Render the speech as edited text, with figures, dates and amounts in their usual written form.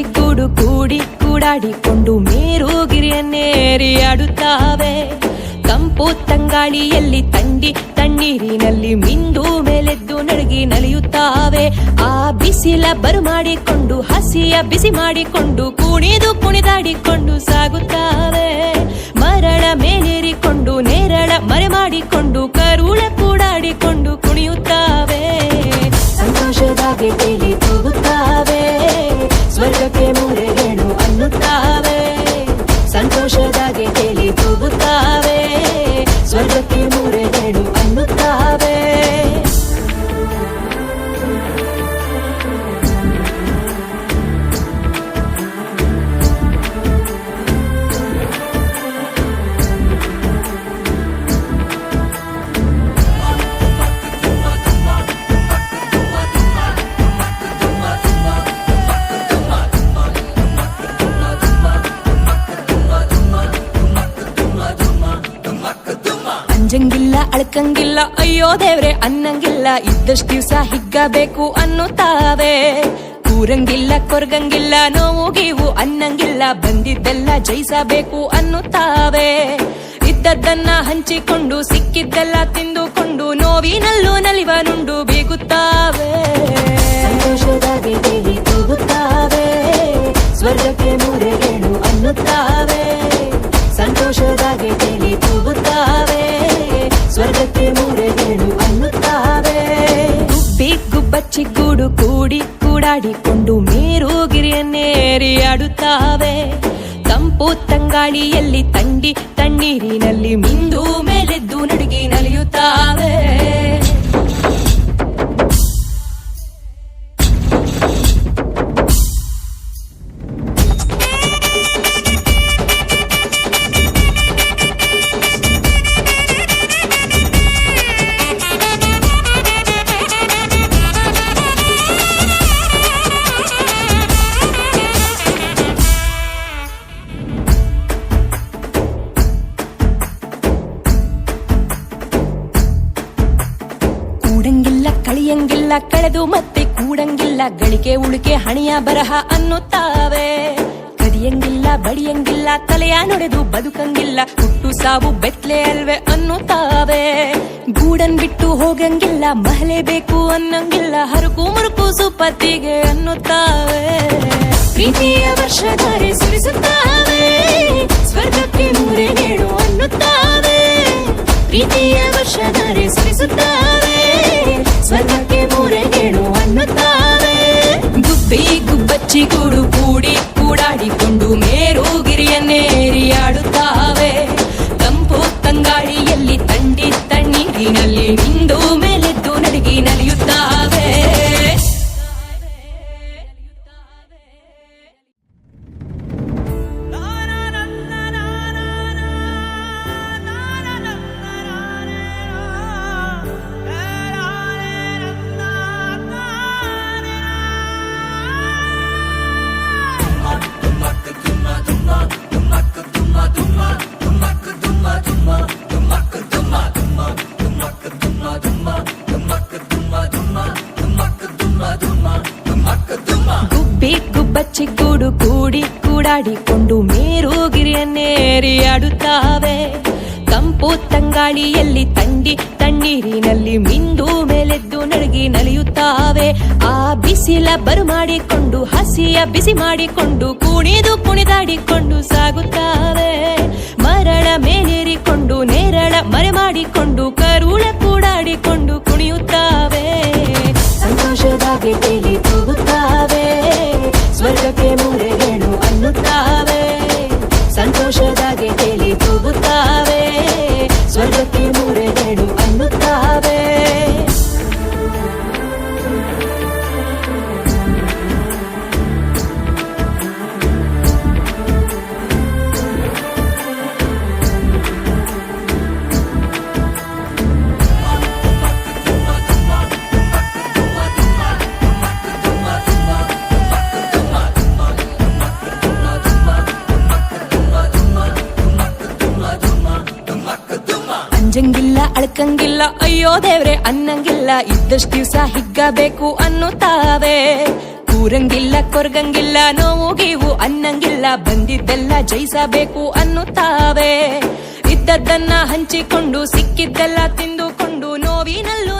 ಬಚ್ಚಿಗೂಡು ಕೂಡಿ ಕೂಡಾಡಿಕೊಂಡು ಮೇರುಗಿರಿಯನ್ನೇರಿ ಆಡುತ್ತಾವೆ. ತಂಪು ತಂಗಾಳಿಯಲ್ಲಿ ತಣ್ಣೀರಿನಲ್ಲಿ ಮಿಂದು ಮೇಲೆದ್ದು ನಡಗಿ ನಲಿಯುತ್ತಾವೆ. ಆ ಬಿಸಿಲ ಬರುಮಾಡಿಕೊಂಡು ಹಸಿಯ ಬಿಸಿ ಮಾಡಿಕೊಂಡು ಕುಣಿದಾಡಿಕೊಂಡು ಸಾಗುತ್ತಾವೆ. ಮರಳ ಮೇಲೇರಿಕೊಂಡು ನೇರಳ ಮರೆ ಮಾಡಿಕೊಂಡು ಕರುಳ ಕೂಡಾಡಿಕೊಂಡು ಕುಣಿಯುತ್ತಾವೆ. ಸಂತೋಷದಾಗೆ ತೇಲಿ ತೂಗುತ್ತಾವೆ, ಸ್ವರ್ಗಕ್ಕೆ ಮೂರೆಗಳು ಅನ್ನುತ್ತಾವೆ. ಸಂತೋಷದಾಗೆ ತೇಲಿ ತೂಗುತ್ತಾವೆ, ಸ್ವರ್ಗಕ್ಕೆ ಮೂರೆಗಳು ಅನ್ನುತ್ತಾವೆ. ಅಂಜಂಗಿಲ್ಲ ಅಳ್ಕಂಗಿಲ್ಲ ಅಯ್ಯೋ ದೇವ್ರೆ ಅನ್ನಂಗಿಲ್ಲ, ಇದ್ದಷ್ಟು ದಿವಸ ಹಿಗ್ಗಬೇಕು ಅನ್ನುತ್ತಾವೆ. ಕೂರಂಗಿಲ್ಲ ಕೊರಗಂಗಿಲ್ಲ ನೋವು ಗೀವು ಅನ್ನಂಗಿಲ್ಲ, ಬಂದಿದ್ದೆಲ್ಲ ಜಯಿಸಬೇಕು ಅನ್ನುತ್ತಾವೆ. ಇದ್ದದ್ದನ್ನ ಹಂಚಿಕೊಂಡು ಸಿಕ್ಕಿದ್ದೆಲ್ಲ ತಿಂದುಕೊಂಡು ನೋವಿನಲ್ಲೂ ನಲಿವ ನುಂಡು ಬೀಗುತ್ತಾವೆ. ಸಂತೋಷದಾಗೆ ತೇಲಿ ತೂಗುತ್ತಾವೆ, ಸ್ವರ್ಗಕ್ಕೆ ಮೂರೆಗಳು ಅನ್ನುತ್ತಾವೆ. ಸಂತೋಷದಾಗೆ ತೇಲಿ ತೂಗುತ್ತಾವೆ, ಸ್ವರ್ಗಕ್ಕೆ ಮೂರೆಗಳು ಅನ್ನುತ್ತಾವೆ. ಗುಬ್ಬಚ್ಚಿಗೂಡು ಕೂಡಿ ಕೂಡಾಡಿಕೊಂಡು ಮೇರುಗಿರಿಯನ್ನೇರಿ ಆಡುತ್ತಾವೆ. ತಂಪು ತಂಗಾಳಿಯಲ್ಲಿ ತಣ್ಣೀರಿನಲ್ಲಿ ಮಿಂದು ಮೇಲೆದ್ದು ನಡುಗಿ ನಲಿಯುತ್ತಾವೆ. ಕೂಡಂಗಿಲ್ಲ ಕಳಿಯಂಗಿಲ್ಲ ಕಳೆದು ಮತ್ತೆ ಕೂಡಂಗಿಲ್ಲ, ಗಳಿಕೆ ಉಳಿಕೆ ಹಣಿಯ ಬರಹ ಅನ್ನುತ್ತಾವೆ. ಕದಿಯಂಗಿಲ್ಲ ಬಡಿಯಂಗಿಲ್ಲ ತಲೆಯ ನೊಡೆದು ಬದುಕಂಗಿಲ್ಲ, ಹುಟ್ಟು ಸಾವು ಬೆತ್ಲೆ ಅಲ್ವೇ ಅನ್ನುತ್ತಾವೆ. ಗೂಡನ್ ಬಿಟ್ಟು ಹೋಗಂಗಿಲ್ಲ ಮಹಲೆ ಬೇಕು ಅನ್ನಂಗಿಲ್ಲ, ಹರುಕು ಮುರುಕು ಸುಪತ್ತಿಗೆ ಅನ್ನುತ್ತಾವೆ. ಪ್ರೀತಿಯ ವರ್ಷಧಾರೆ ಸುರಿಸುತ್ತಾವೆ, ಸ್ವರ್ಗಕ್ಕೆ ಮೂರೆಗಳು ಅನ್ನುತ್ತಾವೆ. ಪ್ರೀತಿಯ ವರ್ಷಧಾರೆ ಸುರಿಸುತ್ತಾವೆ, ಸ್ವರ್ಗಕ್ಕೆ ಮೂರೆಗಳು ಅನ್ನುತ್ತಾವೆ. ಗುಬ್ಬಚ್ಚಿಗೂಡು ಕೂಡಿ ಕೂಡಾಡಿಕೊಂಡು ಮೇರುಗಿರಿಯನ್ನೇರಿ ಆಡುತ್ತಾವೆ. ತಂಪು ತಂಗಾಳಿಯಲ್ಲಿ ತಣ್ಣೀರಿನಲ್ಲಿ ಮಿಂದು ಮೇಲೆದ್ದು ನಡಗಿ ನಲಿಯುತ್ತಾವೆ. ಗುಬ್ಬಚ್ಚಿಗೂಡು ಕೂಡಿ ಕೂಡಾಡಿಕೊಂಡು ಮೇರುಗಿರಿಯನ್ನೇರಿ ಆಡುತ್ತಾವೆ. ತಂಪು ತಂಗಾಳಿಯಲ್ಲಿ ತಣ್ಣೀರಿನಲ್ಲಿ ಮಿಂದು ಮೇಲೆದ್ದು ನಡಗಿ ನಲಿಯುತ್ತಾವೆ. ಆ ಬಿಸಿಲ ಬರುಮಾಡಿಕೊಂಡು ಹಸಿಯ ಬಿಸಿ ಮಾಡಿಕೊಂಡು ಕುಣಿದಾಡಿಕೊಂಡು ಸಾಗುತ್ತಾವೆ. ಮರಳ ಮೇಲೇರಿಕೊಂಡು ನೇರಳ ಮರೆ ಮಾಡಿಕೊಂಡು ಕರುಳ ಕೂಡಾಡಿಕೊಂಡು ಕುಣಿಯುತ್ತಾವೆ. ಸಂತೋಷದಾಗೆ ತೇಲಿ ತೂಗುತ್ತಾವೆ, ಸ್ವರ್ಗಕ್ಕೆ ಮೂರೆಗಳು ಅನ್ನುತ್ತಾವೆ. ಸಂತೋಷದಾಗೆ ತೇಲಿ ತೂಗುತ್ತಾವೆ, ಸ್ವರ್ಗಕ್ಕೆ ಮೂರೆಗಳು ಅನ್ನುತ್ತಾವೆ. ಅಂಜಂಗಿಲ್ಲ ಅಳ್ಕಂಗಿಲ್ಲ ಅಯ್ಯೋ ದೇವ್ರೆ ಅನ್ನಂಗಿಲ್ಲ, ಇದ್ದಷ್ಟು ದಿವಸ ಹಿಗ್ಗಬೇಕು ಅನ್ನುತ್ತಾವೆ. ಕೂರಂಗಿಲ್ಲ ಕೊರ್ಗಂಗಿಲ್ಲ ನೋವು ಗೀವು ಅನ್ನಂಗಿಲ್ಲ ಬಂದಿದ್ದೆಲ್ಲ ಜಯಿಸಬೇಕು ಅನ್ನುತ್ತಾವೆ ಇದ್ದದ್ದನ್ನ ಹಂಚಿಕೊಂಡು ಸಿಕ್ಕಿದ್ದೆಲ್ಲ ತಿಂದುಕೊಂಡು ನೋವಿನಲ್ಲೂ